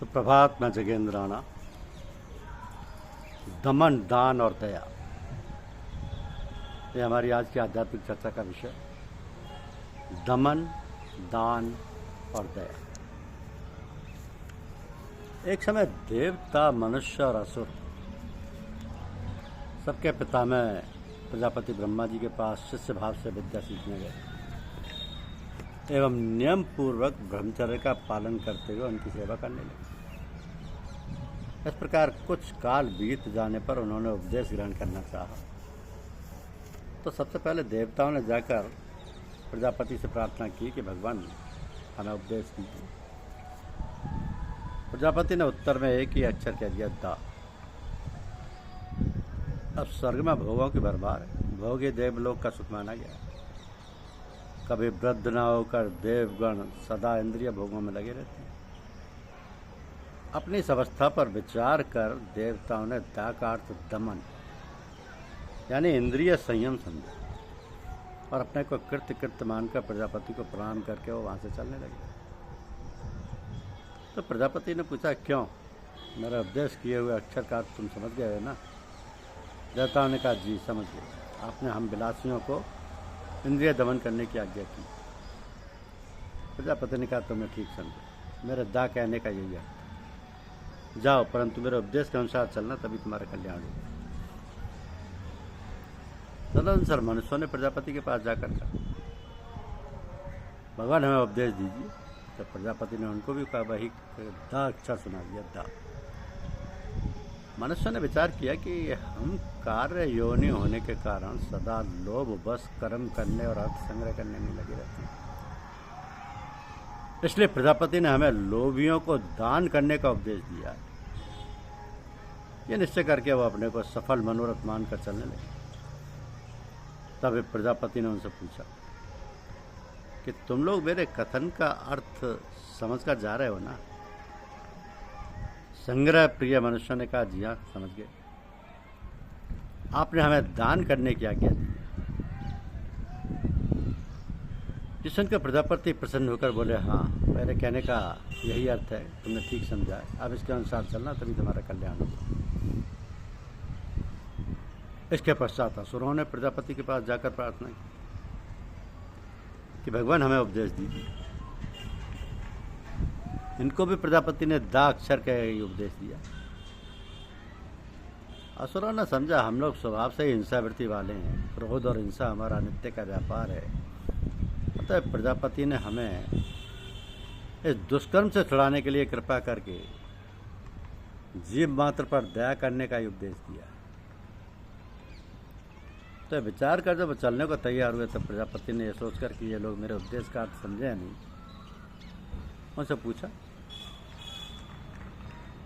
सुप्रभात। मैं जगेंद्र राणा। दमन, दान और दया, ये हमारी आज की आध्यात्मिक चर्चा का विषय। दमन, दान और दया। एक समय देवता, मनुष्य और असुर सबके पितामह प्रजापति ब्रह्मा जी के पास शिष्य भाव से विद्या सीखने गए एवं नियम पूर्वक ब्रह्मचर्य का पालन करते हुए उनकी सेवा करने लगे। इस प्रकार कुछ काल बीत जाने पर उन्होंने उपदेश ग्रहण करना चाहा। तो सबसे पहले देवताओं ने जाकर प्रजापति से प्रार्थना की कि भगवान हमें उपदेश कीजिए। प्रजापति ने उत्तर में एक ही अक्षर कह दिया, दा। अब स्वर्ग में भोगों की भरमार है। भोगी देवलोक का सुख माना गया। कभी वृद्ध न होकर देवगण सदा इंद्रिय भोगों में लगे रहते हैं। अपनी इस अवस्था पर विचार कर देवताओं ने दा का अर्थ दमन यानी इंद्रिय संयम समझा और अपने को कृत्य मानकर प्रजापति को प्रणाम करके वो वहाँ से चलने लगे। तो प्रजापति ने पूछा, क्यों? मेरा उपदेश किए हुए अक्षर का अर्थ तुम समझ गए हो ना? देवताओं ने कहा, जी समझ गए। आपने हम विलासियों को इंद्रिय दमन करने की आज्ञा की। प्रजापति ने कहा, तुमने ठीक समझा। मेरे दा कहने का यही है, जाओ परंतु मेरे उपदेश के अनुसार चलना, तभी तुम्हारा कल्याण होगा। तदनुसार मनुष्यों ने प्रजापति के पास जाकर कहा, भगवान हमें उपदेश दीजिए। तो प्रजापति ने उनको भी कहा, वही दा अक्षर सुना दिया, दा। मनुष्यों ने विचार किया कि हम कार्य योनि होने के कारण सदा लोभ बस कर्म करने और अर्थ संग्रह करने में लगे रहते हैं। इसलिए प्रजापति ने हमें लोभियों को दान करने का उपदेश दिया है। यह निश्चय करके वो अपने को सफल मनोरथ मानकर चलने लगे। तब प्रजापति ने उनसे पूछा कि तुम लोग मेरे कथन का अर्थ समझकर जा रहे हो ना? संग्रह प्रिय मनुष्य ने कहा, जी हाँ समझ गए। आपने हमें दान करने की आज्ञा दी। जिस सुनकर प्रजापति प्रसन्न होकर बोले, हाँ मेरे कहने का यही अर्थ है, तुमने ठीक समझा है। अब इसके अनुसार चलना, तभी तुम्हारा कल्याण होगा। इसके पश्चात असुरों ने प्रजापति के पास जाकर प्रार्थना की कि भगवान हमें उपदेश दीजिए। इनको भी प्रजापति ने दा अक्षर का ही उपदेश दिया। असुरों ने समझा, हम लोग स्वभाव से ही हिंसावृत्ति वाले हैं। क्रोध और हिंसा हमारा नित्य का व्यापार है। अतः प्रजापति ने हमें इस दुष्कर्म से छुड़ाने के लिए कृपा करके जीव मात्र पर दया करने का ही उपदेश दिया। तो विचार कर जब चलने को तैयार हुए, तब प्रजापति ने यह सोचकर कि ये लोग मेरे उपदेश का अर्थ समझे या नहीं, उनसे पूछा,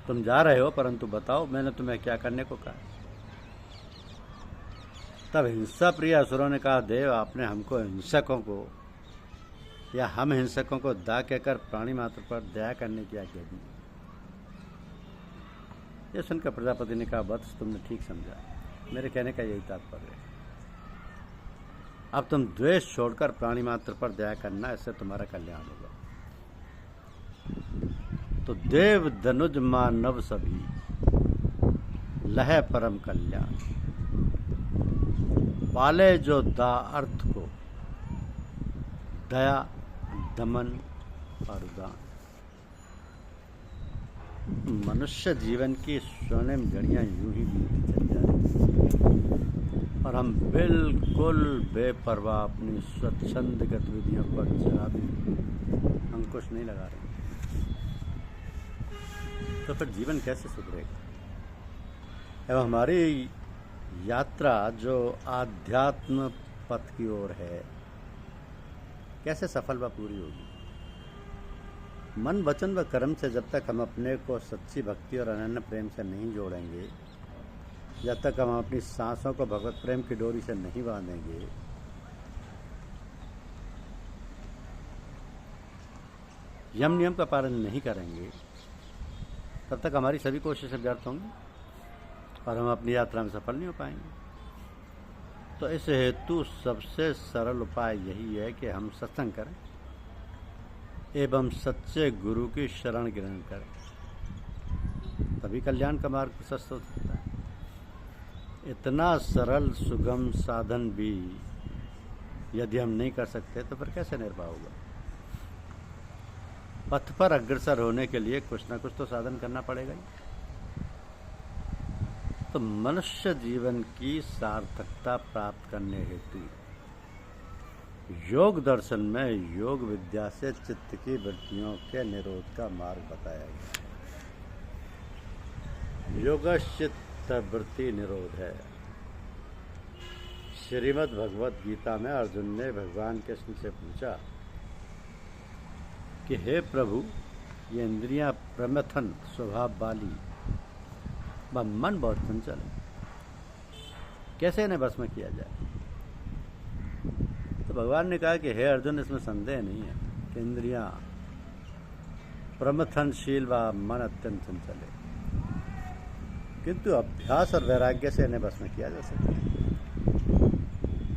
तुम जा रहे हो परंतु बताओ मैंने तुम्हें क्या करने को कहा? तब हिंसा प्रिय असुरों ने कहा, देव आपने हमको हिंसकों को या हम हिंसकों को दा कहकर प्राणी मात्र पर दया करने की आज्ञा दी। यह सुनकर प्रजापति ने कहा, वत्स तुमने ठीक समझा। मेरे कहने का यही तात्पर्य है। अब तुम द्वेष छोड़कर प्राणी मात्र पर दया करना, इससे तुम्हारा कल्याण होगा। तो देव धनुज मानव सभी लह परम कल्याण, पाले जो दा अर्थ को, दया दमन और दान। मनुष्य जीवन की स्वर्णिम घड़ियां यूं ही बीतती चली जा रही और हम बिल्कुल बेपरवाह अपनी स्वच्छंद गतिविधियों पर जरा भी अंकुश नहीं लगा रहे। तो फिर जीवन कैसे सुधरेगा? एवं हमारी यात्रा जो आध्यात्म पथ की ओर है, कैसे सफल व पूरी होगी? मन, वचन व कर्म से जब तक हम अपने को सच्ची भक्ति और अनन्य प्रेम से नहीं जोड़ेंगे, जब तक हम अपनी सांसों को भगवत प्रेम की डोरी से नहीं बांधेंगे, यम नियम का पालन नहीं करेंगे, तब तक हमारी सभी कोशिशें व्यर्थ होंगी और हम अपनी यात्रा में सफल नहीं हो पाएंगे। तो इस हेतु सबसे सरल उपाय यही है कि हम सत्संग करें एवं सच्चे गुरु की शरण ग्रहण करें। तभी कल्याण का मार्ग प्रशस्त हो सकता है। इतना सरल सुगम साधन भी यदि हम नहीं कर सकते तो फिर कैसे निर्वाह होगा। पथ पर अग्रसर होने के लिए कुछ ना कुछ तो साधन करना पड़ेगा ही। तो मनुष्य जीवन की सार्थकता प्राप्त करने हेतु योग दर्शन में योग विद्या से चित्त की वृत्तियों के निरोध का मार्ग बताया गया है। योगश्चित्त वृत्ति निरोध है। श्रीमद् भगवत गीता में अर्जुन ने भगवान कृष्ण से पूछा कि हे प्रभु, ये इंद्रियां प्रमथन स्वभाव वाली व मन बहुत चंचल है, कैसे इन्हें बस में किया जाए। तो भगवान ने कहा कि हे अर्जुन, इसमें संदेह नहीं है कि इंद्रियां प्रमथनशील व मन अत्यंत चंचल है, किंतु अभ्यास और वैराग्य से इन्हें बस में किया जा सकता है।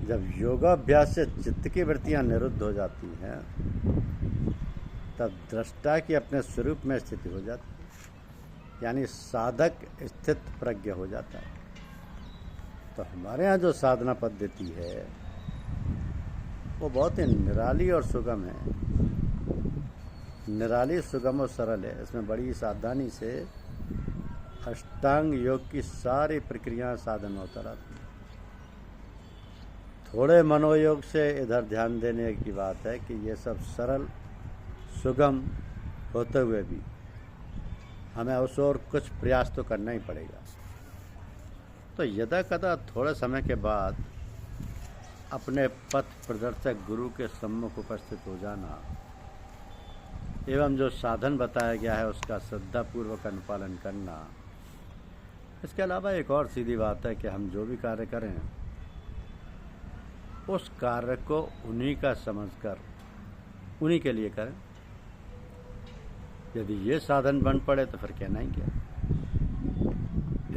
जब योगाभ्यास से चित्त की वृत्तियां निरुद्ध हो जाती हैं तब दृष्टा की अपने स्वरूप में स्थिति हो जाती है, यानी साधक स्थित प्रज्ञ हो जाता है। तो हमारे यहाँ जो साधना पद्धति है वो बहुत ही निराली और सुगम है। निराली, सुगम और सरल है। इसमें बड़ी सावधानी से अष्टांग योग की सारी प्रक्रियाएं साधन में उतर आती हैं। थोड़े मनोयोग से इधर ध्यान देने की बात है कि ये सब सरल सुगम होते हुए भी हमें उस और कुछ प्रयास तो करना ही पड़ेगा। तो यदा कदा थोड़े समय के बाद अपने पथ प्रदर्शक गुरु के सम्मुख उपस्थित हो जाना एवं जो साधन बताया गया है उसका श्रद्धापूर्वक अनुपालन करना। इसके अलावा एक और सीधी बात है कि हम जो भी कार्य करें उस कार्य को उन्हीं का समझकर उन्हीं के लिए करें। यदि ये साधन बन पड़े तो फिर कहना ही क्या।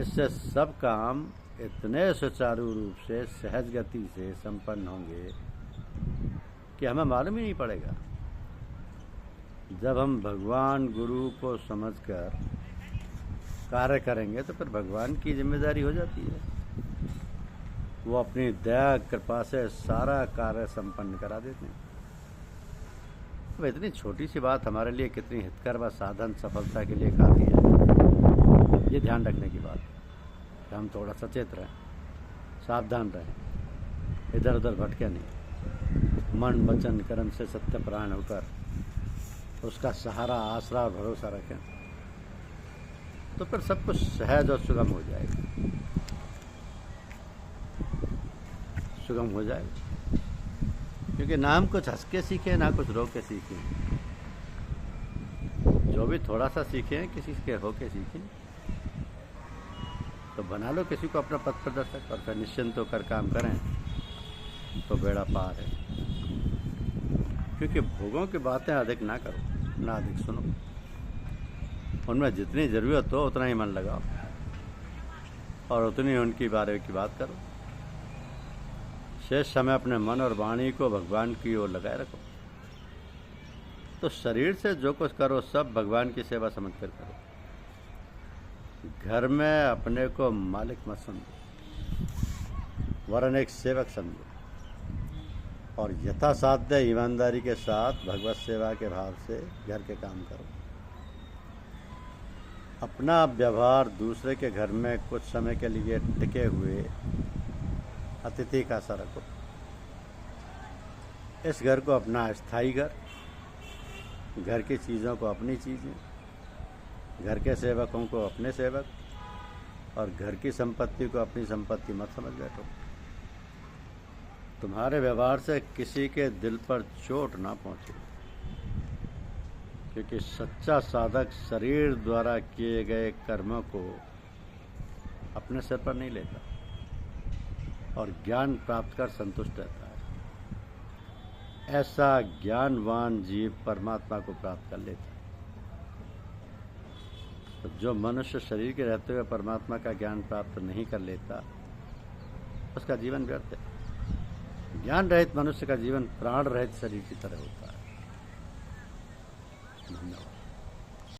इससे सब काम इतने सुचारू रूप से सहज गति से संपन्न होंगे कि हमें मालूम ही नहीं पड़ेगा। जब हम भगवान गुरु को समझकर कार्य करेंगे तो फिर भगवान की जिम्मेदारी हो जाती है। वो अपनी दया कृपा से सारा कार्य संपन्न करा देते हैं। तो इतनी छोटी सी बात हमारे लिए कितनी हितकर व साधन सफलता के लिए काफ़ी है, ये ध्यान रखने की बात है कि हम थोड़ा सचेत रहें, सावधान रहें, इधर उधर भटके नहीं, मन वचन कर्म से सत्यपरायण होकर उसका सहारा, आसरा और भरोसा रखें, तो फिर सब कुछ सहज और सुगम हो जाएगा। सुगम हो जाएगा, क्योंकि ना हम कुछ हंस के सीखें ना कुछ रो के सीखें। जो भी थोड़ा सा सीखें किसी के हो के सीखें। तो बना लो किसी को अपना पथ प्रदर्शक और फिर निश्चिंत होकर काम करें तो बेड़ा पार है। क्योंकि भोगों की बातें अधिक ना करो, ना अधिक सुनो। उनमें जितनी ज़रूरत हो उतना ही मन लगाओ और उतनी उनकी बारे की बात करो। शेष समय अपने मन और वाणी को भगवान की ओर लगाए रखो। तो शरीर से जो कुछ करो सब भगवान की सेवा समझ कर करो। घर में अपने को मालिक मत समझो वरन एक सेवक समझो और यथासाध्य ईमानदारी के साथ भगवत सेवा के भाव से घर के काम करो। अपना व्यवहार दूसरे के घर में कुछ समय के लिए टिके हुए अतिथि का सा रखो। इस घर को अपना स्थायी घर, घर की चीज़ों को अपनी चीज़ें, घर के सेवकों को अपने सेवक और घर की संपत्ति को अपनी संपत्ति मत समझ बैठो। तुम्हारे व्यवहार से किसी के दिल पर चोट ना पहुँचे, क्योंकि सच्चा साधक शरीर द्वारा किए गए कर्मों को अपने सिर पर नहीं लेता और ज्ञान प्राप्त कर संतुष्ट रहता है। ऐसा ज्ञानवान जीव परमात्मा को प्राप्त कर लेता है। तो जो मनुष्य शरीर के रहते हुए परमात्मा का ज्ञान प्राप्त नहीं कर लेता उसका जीवन व्यर्थ है। ज्ञान रहित मनुष्य का जीवन प्राण रहित शरीर की तरह होता है। धन्यवाद।